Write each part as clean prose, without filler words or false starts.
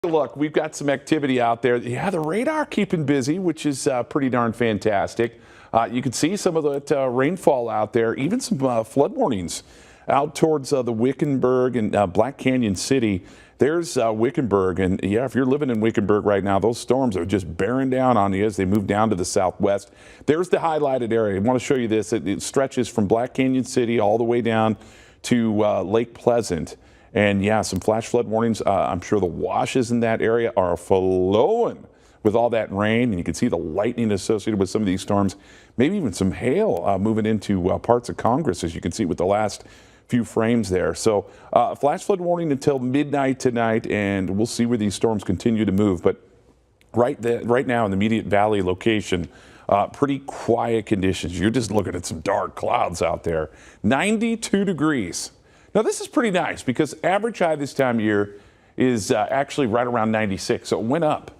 Look, we've got some activity out there. Yeah, the radar keeping busy, which is pretty darn fantastic. You can see some of the rainfall out there, even some flood warnings out towards the Wickenburg and Black Canyon City. There's Wickenburg, and yeah, if you're living in Wickenburg right now, those storms are just bearing down on you as they move down to the southwest. There's the highlighted area. I want to show you this. It stretches from Black Canyon City all the way down to Lake Pleasant. And yeah, some flash flood warnings. I'm sure the washes in that area are flowing with all that rain, and you can see the lightning associated with some of these storms, maybe even some hail moving into parts of Congress, as you can see with the last few frames there. So flash flood warning until midnight tonight, and we'll see where these storms continue to move. But right now in the immediate valley location, pretty quiet conditions. You're just looking at some dark clouds out there. 92 degrees. Now, this is pretty nice because average high this time of year is actually right around 96. So it went up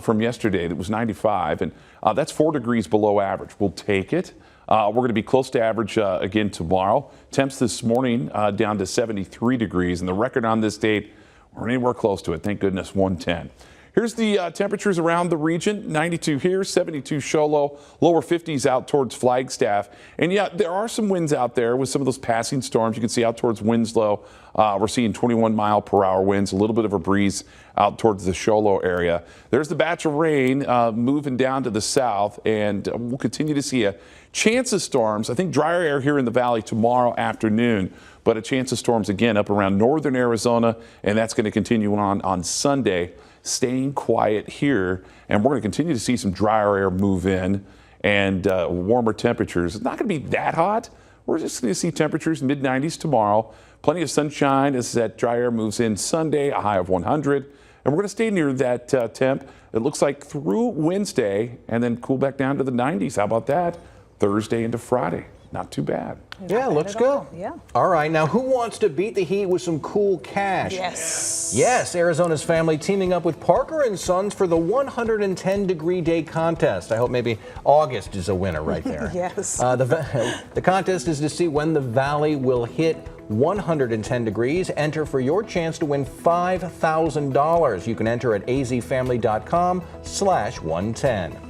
from yesterday. It was 95, and that's 4 degrees below average. We'll take it. We're going to be close to average again tomorrow. Temps this morning down to 73 degrees, and the record on this date, we're anywhere close to it. Thank goodness, 110. Here's the temperatures around the region. 92 here, 72 Show Low, lower 50s out towards Flagstaff. And yeah, there are some winds out there with some of those passing storms. You can see out towards Winslow, we're seeing 21-mile-per-hour winds, a little bit of a breeze out towards the Show Low area. There's the batch of rain moving down to the south, and we'll continue to see a chance of storms. I think drier air here in the valley tomorrow afternoon, but a chance of storms again up around northern Arizona, and that's going to continue on Sunday. Staying quiet here, and we're going to continue to see some drier air move in and warmer temperatures. It's not going to be that hot. We're just going to see temperatures mid-90s tomorrow. Plenty of sunshine as that dry air moves in Sunday, a high of 100. And we're going to stay near that temp, it looks like, through Wednesday, and then cool back down to the 90s. How about that? Thursday into Friday. Not too bad. Yeah, looks good. Yeah. All right, now who wants to beat the heat with some cool cash? Yes. Yes, Arizona's family teaming up with Parker & Sons for the 110-degree day contest. I hope maybe August is a winner right there. Yes. The contest is to see when the valley will hit 110 degrees. Enter for your chance to win $5,000. You can enter at azfamily.com/110.